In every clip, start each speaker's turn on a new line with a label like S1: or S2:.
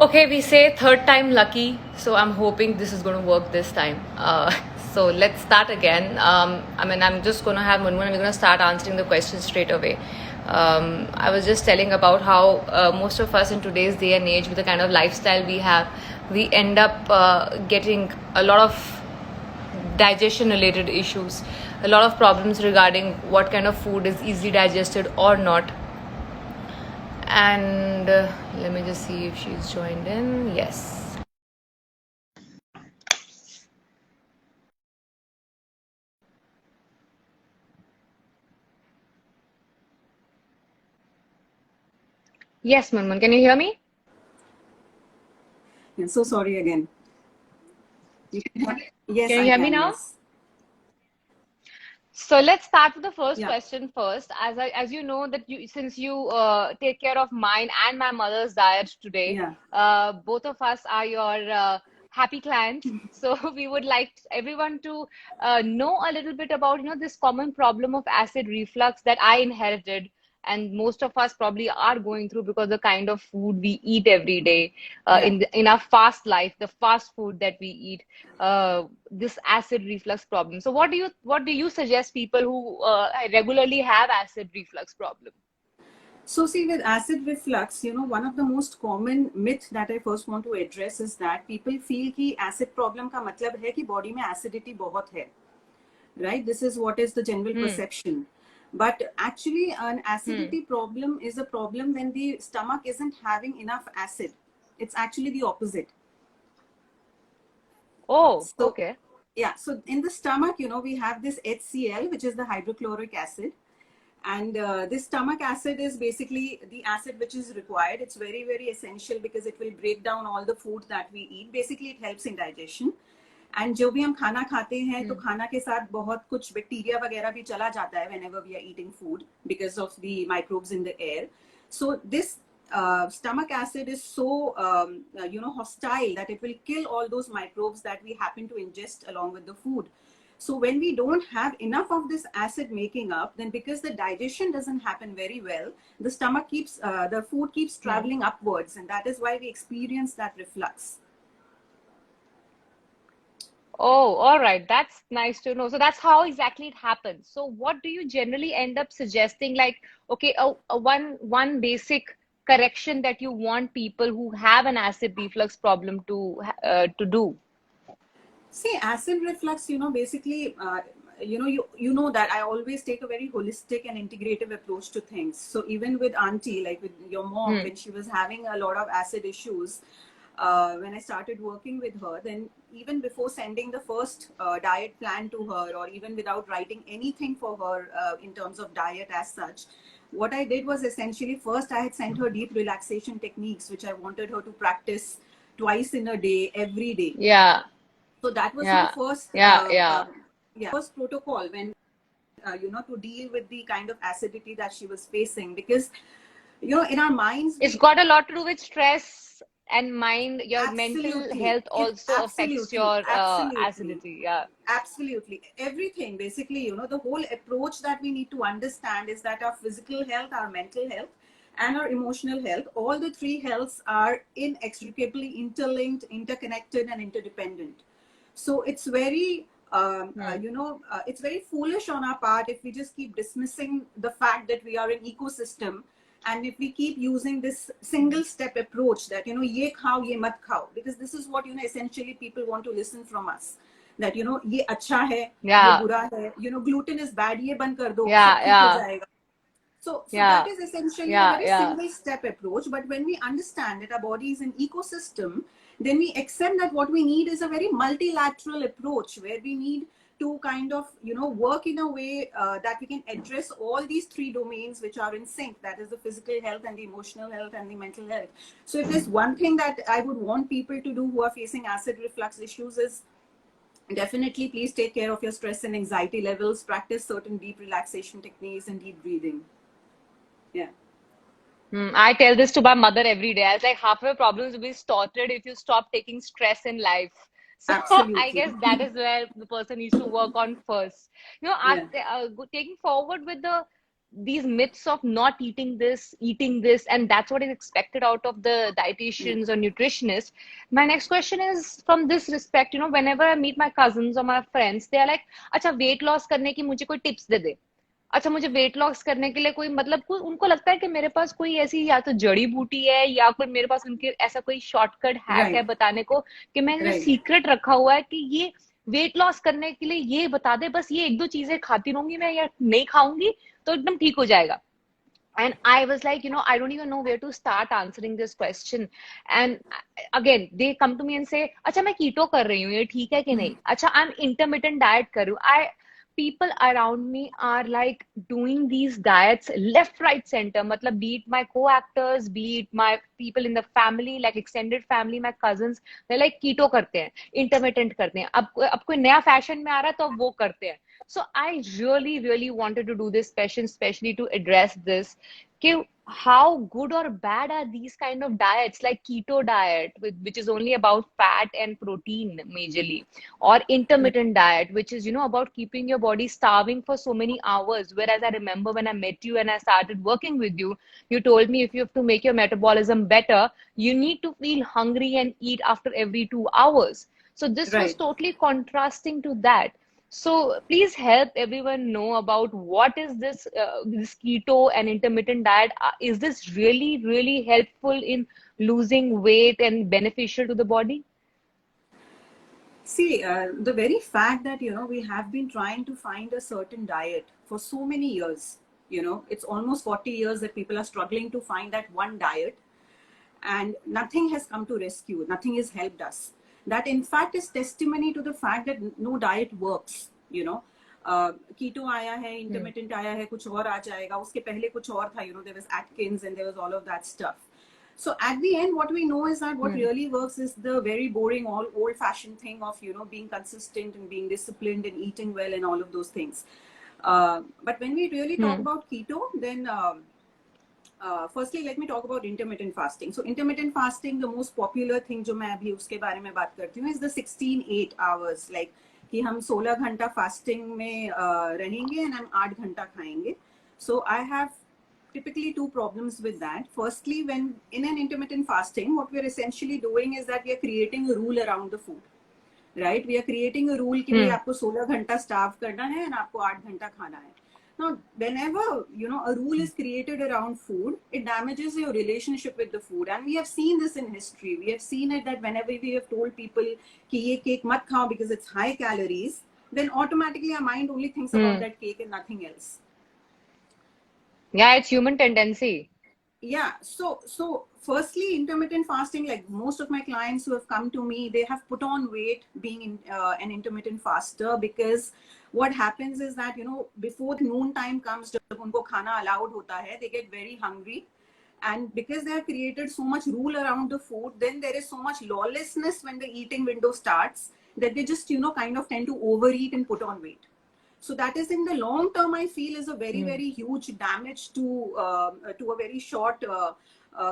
S1: Okay, we say third time lucky, so I'm hoping this is going to work this time. So let's start again. I'm just going to have Munmun and we're going to start answering the questions straight away. I was just telling about how most of us in today's day and age, with the kind of lifestyle we have, we end up getting a lot of digestion related issues, a lot of problems regarding what kind of food is easily digested or not. And let me just see if she's joined in. Yes. Yes, Munmun, can you hear me?
S2: I'm so sorry again. Yes,
S1: Can you
S2: I
S1: hear me
S2: can.
S1: now?
S2: Yes.
S1: So let's start with the first
S2: Yeah.
S1: question first. As you know that you since you take care of mine and my mother's diet today,
S2: Yeah.
S1: both of us are your happy clients. So we would like everyone to know a little bit about this common problem of acid reflux that I inherited, and most of us probably are going through because the kind of food we eat every day,
S2: Yeah.
S1: in our fast life, the fast food that we eat, this acid reflux problem. So what do you suggest people who regularly have acid reflux problem?
S2: So see, with acid reflux, one of the most common myth that I first want to address is that people feel कि acid problem का मतलब है कि body में acidity बहुत है, right? This is what is the general
S1: Hmm.
S2: perception. But actually, an
S1: Hmm.
S2: acidity problem is a problem when the stomach isn't having enough acid. It's actually the opposite.
S1: Oh,
S2: So
S1: okay.
S2: yeah, so in the stomach, we have this HCl, which is the hydrochloric acid. And this stomach acid is basically the acid which is required. It's very, very essential because it will break down all the food that we eat. Basically, it helps in digestion. And जो भी हम खाना खाते हैं तो
S1: Hmm.
S2: खाना के साथ बहुत कुछ बैक्टीरिया वगैरह भी चला जाता है whenever we are eating food because of the microbes in the air. So this stomach acid is so hostile that it will kill all those microbes that we happen to ingest along with the food. So when we don't have enough of this acid making up, then because the digestion doesn't happen very well, the stomach keeps the food keeps
S1: Hmm.
S2: traveling upwards, and that is why we experience that reflux.
S1: Oh, all right. That's nice to know. So that's how exactly it happens. So what do you generally end up suggesting? Like, okay, one basic correction that you want people who have an acid reflux problem to do.
S2: See, acid reflux, basically, you know that I always take a very holistic and integrative approach to things. So even with auntie, like with your mom,
S1: Hmm.
S2: when she was having a lot of acid issues, when I started working with her, then even before sending the first diet plan to her, or even without writing anything for her in terms of diet as such, what I did was essentially first I had sent her deep relaxation techniques, which I wanted her to practice twice in a day, every day.
S1: Yeah.
S2: So that was her
S1: Yeah.
S2: first
S1: Yeah. Yeah.
S2: first protocol when to deal with the kind of acidity that she was facing, because in our minds
S1: It's
S2: we
S1: got a lot to do with stress and mind. Your mental
S2: absolutely
S1: health
S2: it
S1: also affects your
S2: absolutely
S1: acidity. Yeah.
S2: absolutely everything. Basically, the whole approach that we need to understand is that our physical health, our mental health, and our emotional health, all the three healths are inextricably interlinked, interconnected, and interdependent. So it's very
S1: Hmm.
S2: it's very foolish on our part if we just keep dismissing the fact that we are an ecosystem, and if we keep using this
S1: Hmm.
S2: single step approach that ye khao ye mat khao, because this is what essentially people want to listen from us, that ye acha hai, ye
S1: Yeah.
S2: bura hai, gluten is bad, ye band kar do, sab
S1: Yeah.
S2: theek ho
S1: Yeah.
S2: jayega. So that
S1: Yeah.
S2: is essentially a
S1: Yeah.
S2: very
S1: Yeah.
S2: single step approach. But when we understand that our body is an ecosystem, then we accept that what we need is a very multilateral approach where we need to kind of work in a way that we can address all these three domains which are in sync, that is the physical health and the emotional health and the mental health. So if there's one thing that I would want people to do who are facing acid reflux issues is definitely please take care of your stress and anxiety levels, practice certain deep relaxation techniques and deep breathing. Yeah.
S1: I tell this to my mother every day. I was like, half of your problems will be sorted if you stop taking stress in life. So I
S2: Absolutely.
S1: guess that is where the person needs to work on first.
S2: Yeah.
S1: Taking forward with the these myths of not eating this, and that's what is expected out of the dietitians or nutritionists. My next question is from this respect, whenever I meet my cousins or my friends, they are like, अच्छा weight loss करने की मुझे कोई tips दे दे, अच्छा मुझे weight loss करने के लिए कोई मतलब कोई, उनको लगता है कि मेरे पास कोई ऐसी या तो जड़ी बूटी है या कोई मेरे पास उनके ऐसा कोई शॉर्टकट हैक है
S2: Right,
S1: बताने को, कि मैंने जो
S2: right.
S1: सीक्रेट रखा हुआ है कि ये वेट लॉस करने के लिए ये बता दे, बस ये एक दो चीजें खाती रहूंगी मैं या नहीं खाऊंगी तो एकदम ठीक हो जाएगा. And I was like, I don't even know where to start answering this question. And again they come to me and say, अच्छा मैं कीटो कर रही हूँ, ये ठीक है कि नहीं, अच्छा I'm intermittent diet कर रही हूँ. I People around me are like doing these diets left right center, मतलब be it my co-actors, be it my people in the family, like extended family, my cousins, they're like keto करते हैं, intermittent करते हैं, अब कोई नया fashion में आ रहा है तो अब वो करते हैं. So I really, really wanted to do this session, especially to address this. How good or bad are these kind of diets, like keto diet, which is only about fat and protein majorly, or intermittent diet, which is about keeping your body starving for so many hours. Whereas I remember when I met you and I started working with you, you told me if you have to make your metabolism better, you need to feel hungry and eat after every 2 hours. So this was
S2: Right.
S1: totally contrasting to that. So please help everyone know about what is this keto and intermittent diet. Is this really, really helpful in losing weight and beneficial to the body?
S2: See, the very fact that we have been trying to find a certain diet for so many years. It's almost 40 years that people are struggling to find that one diet, and nothing has come to rescue. Nothing has helped us. That in fact is testimony to the fact that no diet works. Keto आया है, intermittent आया है, कुछ और आ जाएगा. उसके पहले कुछ और था. There was Atkins and there was all of that stuff. So at the end, what we know is that what really works is the very boring, old-fashioned thing of being consistent and being disciplined and eating well and all of those things. But when we really talk about keto, then firstly, let me talk about intermittent fasting. So intermittent fasting, the most popular thing जो मैं अभी उसके बारे में बात करती हूँ is the 16-8 hours. Like कि हम 16 घंटा fasting में रहेंगे and हम 8 घंटा खाएंगे. So I have typically two problems with that. Firstly, when in an intermittent fasting, what we're essentially doing is that we are creating a rule around the food. Right? We are creating a rule कि भाई आपको 16 घंटा starve करना है and आपको 8 घंटा खाना है. Now, whenever a rule is created around food, it damages your relationship with the food, and we have seen this in history. We have seen it that whenever we have told people कि ये cake मत खाओ because it's high calories, then automatically our mind only thinks about that cake and nothing else.
S1: Yeah, it's human tendency.
S2: Yeah. So firstly, intermittent fasting, like most of my clients who have come to me, they have put on weight being an intermittent faster, because what happens is that before noon time comes, जब उनको खाना allowed होता है, they get very hungry, and because they have created so much rule around the food, then there is so much lawlessness when the eating window starts that they just kind of tend to overeat and put on weight. So that is, in the long term, I feel, is a very, very huge damage to a very short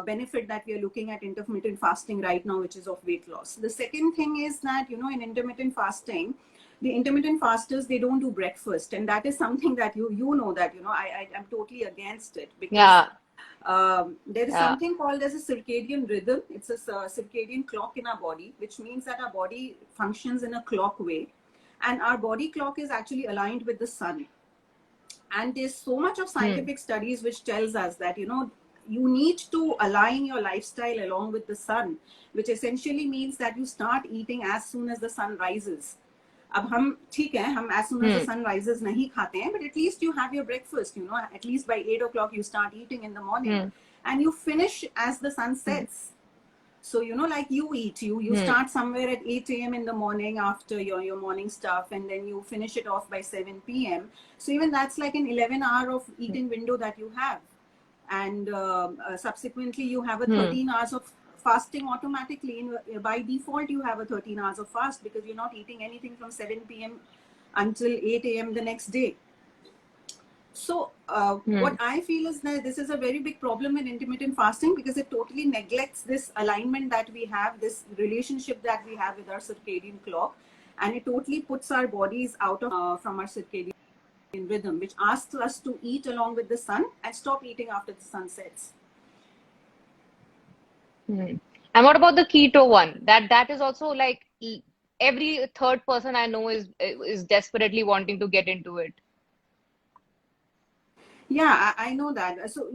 S2: benefit that we are looking at intermittent fasting right now, which is of weight loss. The second thing is that in intermittent fasting, the intermittent fasters, they don't do breakfast, and that is something that you know that I am totally against it, because there is something called as a circadian rhythm. It's a circadian clock in our body, which means that our body functions in a clock way. And our body clock is actually aligned with the sun. And there's so much of scientific studies which tells us that, you need to align your lifestyle along with the sun, which essentially means that you start eating as soon as the sun rises. अब हम ठीक है, हम as soon as the sun rises नहीं खाते हैं, but at least you have your breakfast, at least by 8 o'clock you start eating in the morning, and you finish as the sun sets. So, like you eat, you start somewhere at 8 a.m. in the morning after your morning stuff, and then you finish it off by 7 p.m. So even that's like an 11-hour of eating window that you have. And subsequently, you have a 13 hours of fasting automatically. By default, you have a 13 hours of fast because you're not eating anything from 7 p.m. until 8 a.m. the next day. So what I feel is that this is a very big problem in intermittent fasting, because it totally neglects this alignment that we have, this relationship that we have with our circadian clock, and it totally puts our bodies out of from our circadian circadian rhythm, which asks us to eat along with the sun and stop eating after the sun sets.
S1: Hmm. And what about the keto one? That is also like every third person I know is desperately wanting to get into it.
S2: Yeah, I know that. So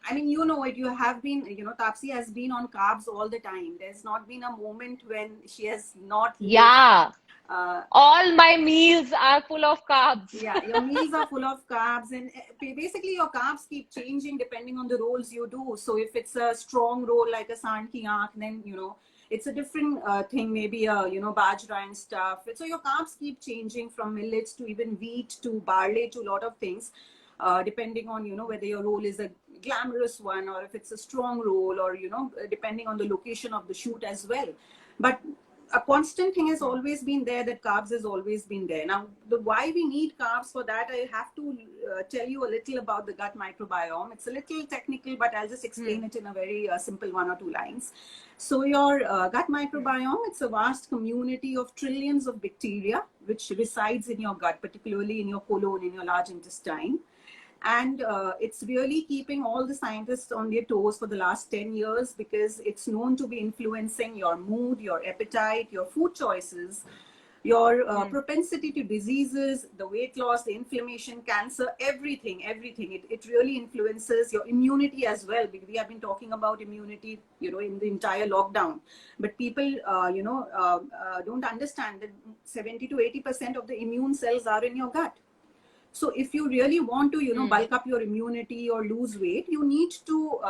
S2: I mean, you know it. You have been, Tapsi has been on carbs all the time. There's not been a moment when she has not lived.
S1: Yeah,
S2: Uh,
S1: all my meals are full of carbs.
S2: yeah, your meals are full of carbs, and basically your carbs keep changing depending on the roles you do. So if it's a strong role like a sand ki aankh, then it's a different thing. Maybe bajra and stuff. So your carbs keep changing from millets to even wheat to barley to a lot of things, depending on whether your role is a glamorous one or if it's a strong role, or depending on the location of the shoot as well. But a constant thing has always been there, that carbs has always been there. Now, the why we need carbs, for that I have to tell you a little about the gut microbiome. It's a little technical, but I'll just explain it in a very simple 1 or 2 lines. So your gut microbiome, it's a vast community of trillions of bacteria which resides in your gut, particularly in your colon, in your large intestine. And it's really keeping all the scientists on their toes for the last 10 years, because it's known to be influencing your mood, your appetite, your food choices, your propensity to diseases, the weight loss, the inflammation, cancer, everything. It really influences your immunity as well, because we have been talking about immunity, in the entire lockdown. But people, don't understand that 70 to 80% of the immune cells are in your gut. So if you really want to, bulk up your immunity or lose weight, you need to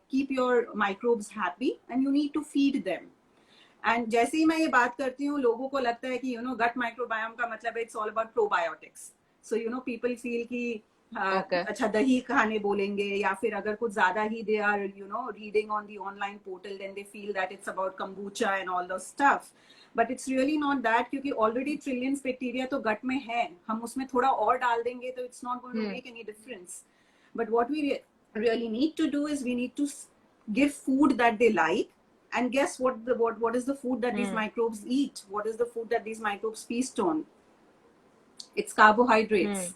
S2: keep your microbes happy, and you need to feed them. And जैसे ही मैं ये बात करती हूँ, लोगों को लगता है कि gut microbiome का मतलब है it's all about probiotics. So people feel कि
S1: Okay.
S2: अच्छा दही खाने बोलेंगे, या फिर अगर कुछ ज्यादा ही they are reading on the online portal, then they feel that it's about kombucha and all those stuff. But it's really not that, क्योंकि already trillions bacteria तो gut में है, हम उसमें थोड़ा और डाल देंगे तो it's not going to make any difference. But what we really need to do is we need to give food that they like. And guess what is the food that these microbes eat? What is the food that these microbes feast on? It's carbohydrates.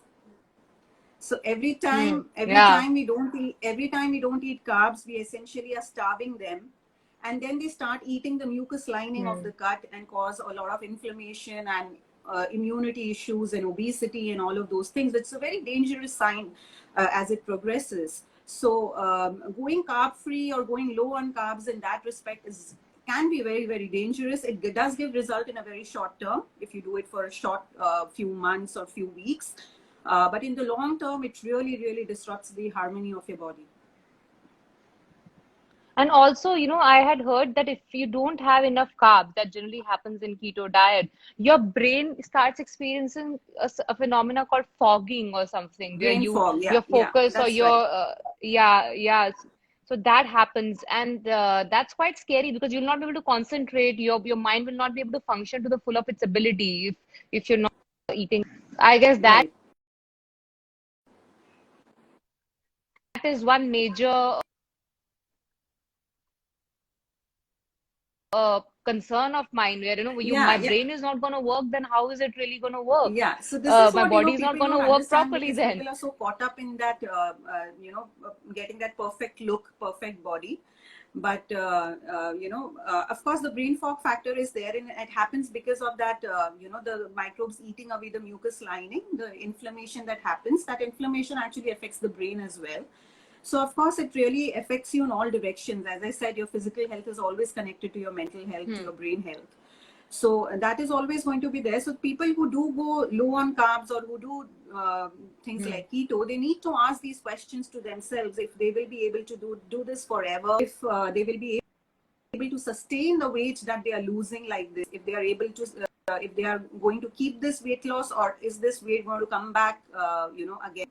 S2: So every time every time we don't eat carbs, we essentially are starving them. And then they start eating the mucus lining of the gut and cause a lot of inflammation and immunity issues and obesity and all of those things. It's a very dangerous sign as it progresses. So going carb free or going low on carbs in that respect can be very, very dangerous. It does give result in a very short term if you do it for a short few months or few weeks. But in the long term, it really, really disrupts the harmony of your body.
S1: And also, I had heard that if you don't have enough carbs, that generally happens in keto diet, your brain starts experiencing a phenomena called fogging or something, where
S2: Brain fog,
S1: your
S2: yeah,
S1: focus or
S2: that's right.
S1: yeah. So that happens, and that's quite scary because you'll not be able to concentrate. Your mind will not be able to function to the full of its ability if you're not eating. I guess that
S2: Right.
S1: is one major concern of mine, where
S2: Yeah,
S1: my
S2: yeah.
S1: brain is not going to work, then how is it really going to work?
S2: Yeah, so this is
S1: My
S2: what
S1: body is not
S2: people
S1: going to
S2: don't
S1: work
S2: understand,
S1: properly
S2: because
S1: then.
S2: people are so caught up in that getting that perfect look, perfect body. But of course the brain fog factor is there, and it happens because of that the microbes eating away the mucus lining, the inflammation that happens. That inflammation actually affects the brain as well. So of course it really affects you in all directions. As I said, your physical health is always connected to your mental health, to your brain health. So that is always going to be there. So people who do go low on carbs, or who do things like keto, they need to ask these questions to themselves, if they will be able to do this forever, if they will be able to sustain the weight that they are losing like this, if they are able to if they are going to keep this weight loss, or is this weight going to come back again.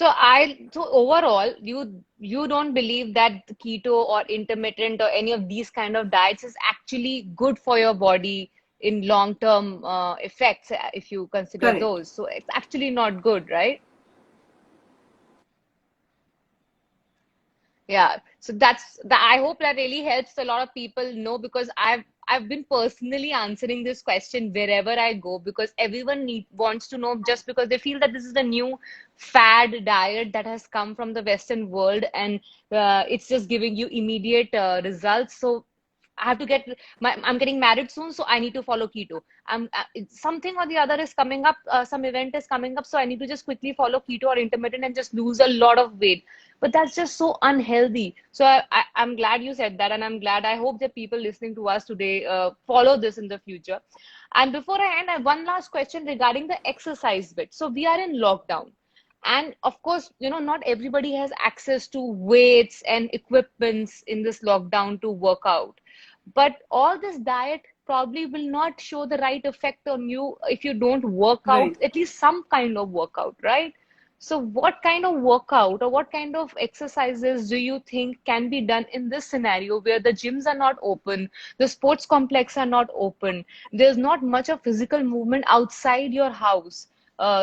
S1: So overall, you don't believe that keto or intermittent or any of these kind of diets is actually good for your body in long term effects if you consider
S2: Correct.
S1: those. So it's actually not good, right? Yeah, so that's that. I hope that really helps a lot of people know, because I've been personally answering this question wherever I go, because everyone wants to know, just because they feel that this is the new fad diet that has come from the Western world, and it's just giving you immediate results. So I have to get I'm getting married soon, so I need to follow keto. Something or the other is coming up, some event is coming up, so I need to just quickly follow keto or intermittent and just lose a lot of weight. But that's just so unhealthy. So I'm glad you said that, and I'm glad. I hope that people listening to us today follow this in the future. And before I end, I have one last question regarding the exercise bit. So we are in lockdown. And of course, not everybody has access to weights and equipments in this lockdown to work out. But all this diet probably will not show the right effect on you if you don't work out,
S2: Right.
S1: at least some kind of workout, right? So, what kind of workout or what kind of exercises do you think can be done in this scenario where the gyms are not open, the sports complex are not open, there's not much of physical movement outside your house?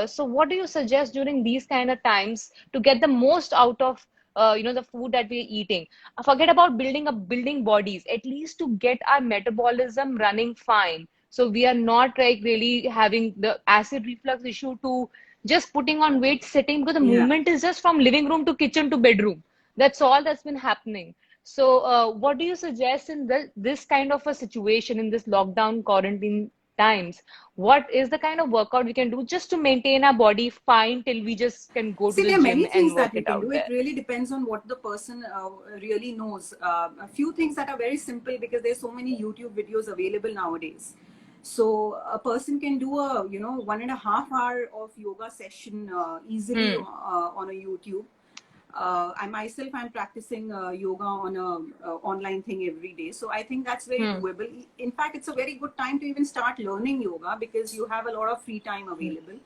S1: So, what do you suggest during these kind of times to get the most out of the food that we're eating? Forget about building bodies, at least to get our metabolism running fine. So we are not like really having the acid reflux issue to just putting on weight sitting, because the
S2: Yeah.
S1: movement is just from living room to kitchen to bedroom. That's all that's been happening. So what do you suggest in this kind of a situation, in this lockdown quarantine times? What is the kind of workout we can do just to maintain our body fine till we just can go to
S2: See,
S1: the
S2: there are
S1: gym
S2: many
S1: and
S2: things
S1: work
S2: that you
S1: it
S2: can do.
S1: out
S2: It
S1: there?
S2: really depends on what the person really knows. A few things that are very simple, because there's so many YouTube videos available nowadays. So a person can do a 1.5 hour of yoga session easily
S1: Hmm.
S2: on a YouTube. I myself am practicing yoga on a online thing every day, so I think that's very
S1: Hmm.
S2: doable. In fact, it's a very good time to even start learning yoga, because you have a lot of free time
S1: Hmm.
S2: available.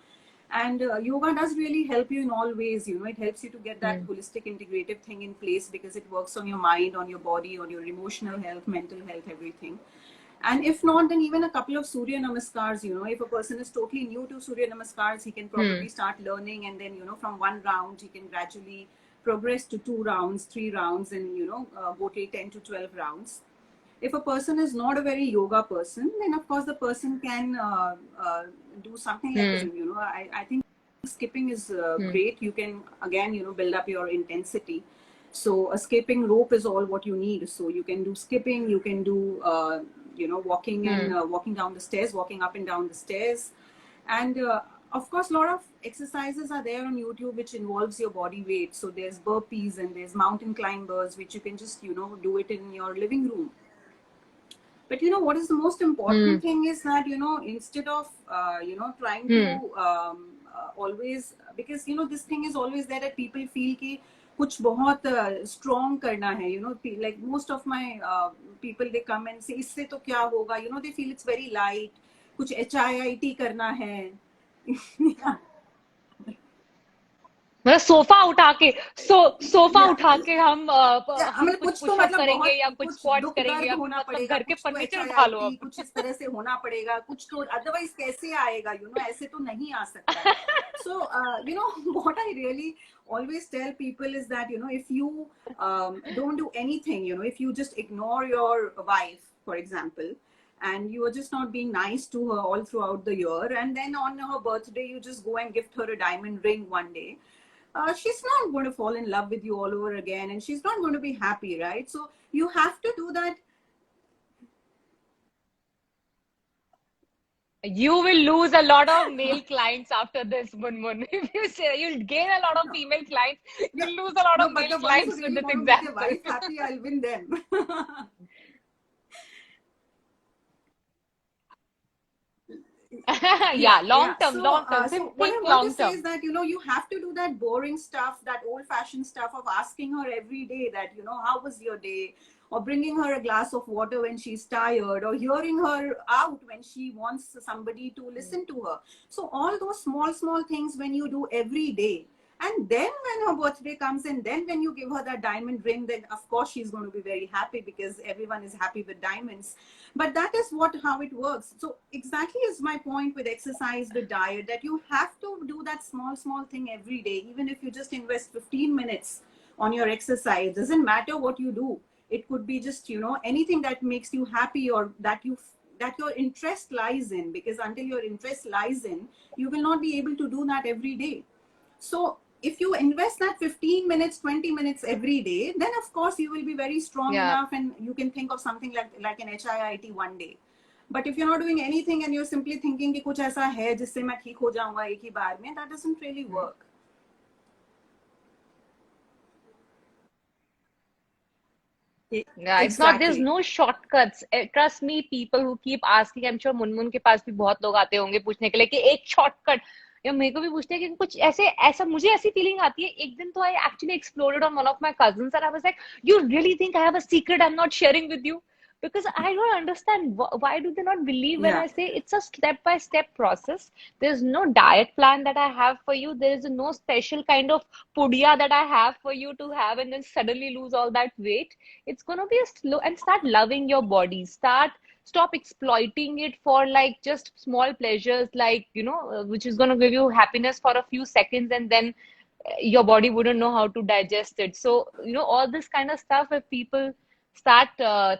S2: And yoga does really help you in all ways. It helps you to get that
S1: Hmm.
S2: holistic integrative thing in place, because it works on your mind, on your body, on your emotional health, mental health, everything. And if not, then even a couple of Surya Namaskars, if a person is totally new to Surya Namaskars, he can
S1: Hmm.
S2: probably start learning, and then, from one round, he can gradually progress to 2 rounds, 3 rounds, and, go till 10 to 12 rounds. If a person is not a very yoga person, then of course the person can do something like,
S1: Hmm.
S2: I think skipping is
S1: Hmm.
S2: great. You can, again, build up your intensity. So a skipping rope is all what you need. So you can do skipping, you can do, walking and
S1: Hmm.
S2: walking down the stairs, walking up and down the stairs. And of course, a lot of exercises are there on YouTube which involves your body weight. So there's burpees and there's mountain climbers, which you can just, do it in your living room. But what is the most
S1: Hmm.
S2: important thing is that, instead of trying to
S1: Hmm.
S2: always, because this thing is always there, that people feel कि कुछ बहुत strong करना है, like most of my people, they come and say इससे तो क्या होगा, they feel it's very light, कुछ HIIT करना है. Yeah.
S1: मतलब सोफा
S2: Yeah.
S1: उठा के हम
S2: मतलब
S1: कुछ
S2: कुछ तो,
S1: पुशअप
S2: मतलब
S1: करेंगे
S2: बहुत
S1: या कुछ
S2: कुछ
S1: स्क्वाट्स
S2: दुख
S1: करेंगे,
S2: दर्द
S1: या
S2: होना
S1: मतलब
S2: पड़ेगा,
S1: घर के
S2: कुछ तो
S1: फर्नीचर उठा लो
S2: HIIT,
S1: अब।
S2: कुछ इस तरह से होना पड़ेगा, कुछ तो अदरवाइज कैसे आएगा, ऐसे तो नहीं आ सकता. So what I really always tell people is that, if you don't do anything, if you just ignore your wife, for example, and you are just not being nice to her all throughout the year, and then on her birthday you just go and gift her a diamond ring one day, she's not going to fall in love with you all over again, and she's not going to be happy, right? So you have to do that.
S1: You will lose a lot of male clients after this, Munmun. If you say you'll gain a lot of
S2: No,
S1: female clients,
S2: no,
S1: you'll lose a lot
S2: no,
S1: of
S2: but
S1: male
S2: the ones who
S1: clients with
S2: really
S1: this
S2: want to make their
S1: example.
S2: wife happy, I'll win them. Yeah,
S1: Yeah,
S2: yeah. So
S1: long term.
S2: so what I
S1: Think
S2: want to
S1: long
S2: say is
S1: term.
S2: that, you have to do that boring stuff, that old fashioned stuff of asking her every day that, how was your day, or bringing her a glass of water when she's tired, or hearing her out when she wants somebody to listen to her. So all those small things, when you do every day, And then when her birthday comes, and then when you give her that diamond ring, then of course she's going to be very happy, because everyone is happy with diamonds. But that is what how it works. So exactly is my point with exercise, with diet, that you have to do that small thing every day. Even if you just invest 15 minutes on your exercise, doesn't matter what you do. It could be just, you know, anything that makes you happy, or that your interest lies in, because until your interest lies in, you will not be able to do that every day. So if you invest that 15 minutes, 20 minutes every day, then of course you will be very strong
S1: Yeah.
S2: enough, and you can think of something like an HIIT one day. But if you're not doing anything and you're simply thinking कि कुछ ऐसा है जिससे मैं ठीक हो जाऊंगा एक ही बार में, that doesn't really work.
S3: Yeah, it's not, there's
S2: Exactly.
S3: no shortcuts. Trust me, people who keep asking, I'm sure Munmun के पास भी बहुत लोग आते होंगे पूछने के लिए कि एक शॉर्टकट, या मेरे को भी पूछते हैं कि कुछ ऐसे, ऐसा मुझे ऐसी फीलिंग आती है. एक दिन तो I actually exploded on one of my cousins and I was like, you really think I have a secret I'm not sharing with you? Because I don't understand why do they not believe when
S2: Yeah.
S3: I say it's a step by step process. There's no diet plan that I have for you. There is no special kind of pudiya that I have for you to have and then suddenly lose all that weight. It's going to be a slow, and start loving your body. Stop exploiting it for like just small pleasures, like, you know, which is going to give you happiness for a few seconds, and then your body wouldn't know how to digest it. So, you know, all this kind of stuff, if people start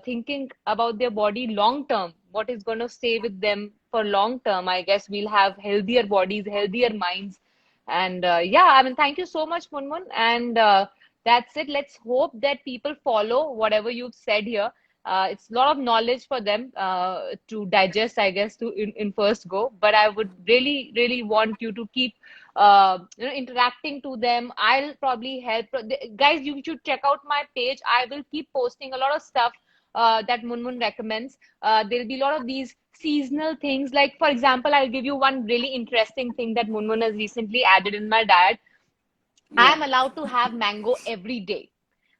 S3: thinking about their body long term, what is going to stay with them for long term, I guess we'll have healthier bodies, healthier minds. And yeah, I mean, thank you so much, Munmun. And that's it. Let's hope that people follow whatever you've said here. It's a lot of knowledge for them to digest, I guess, in first go. But I would really, really want you to keep, you know, interacting to them. I'll probably help. Guys, you should check out my page. I will keep posting a lot of stuff that Munmun recommends. There'll be a lot of these seasonal things. Like, for example, I'll give you one really interesting thing that Munmun has recently added in my diet. I
S2: Yeah.
S3: am allowed to have mango every day,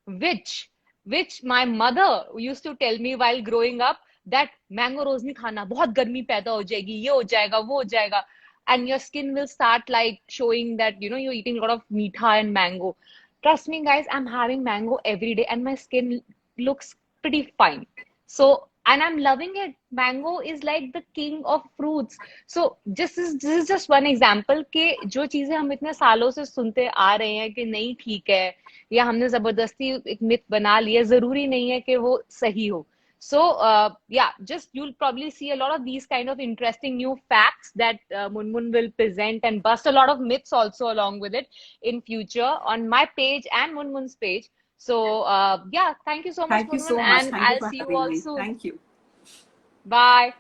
S3: which which my mother used to tell me while growing up, that mango रोज नहीं खाना, बहुत गर्मी पैदा हो जाएगी, ये हो जाएगा, वो हो जाएगा, and your skin will start like showing that, you know, you're eating a lot of meetha and mango. Trust me, guys, I'm having mango every day and my skin looks pretty fine. So, and I'm loving it. Mango is like the king of fruits. So this is just one example कि जो चीजें हम इतने सालों से सुनते आ रहे हैं कि नहीं ठीक है, या हमने जबरदस्ती एक मिथ बना लिया, जरूरी नहीं है कि वो सही हो. So yeah, just you'll probably see a lot of these kind of interesting new facts that Munmun will present, and bust a lot of myths also along with it in future on my page and Munmun's page. So yeah, thank you so much,
S2: Thank you
S3: Munmun,
S2: so much.
S3: and
S2: Thank you
S3: I'll
S2: for
S3: see you
S2: having
S3: all
S2: me.
S3: soon.
S2: Thank you.
S3: Bye.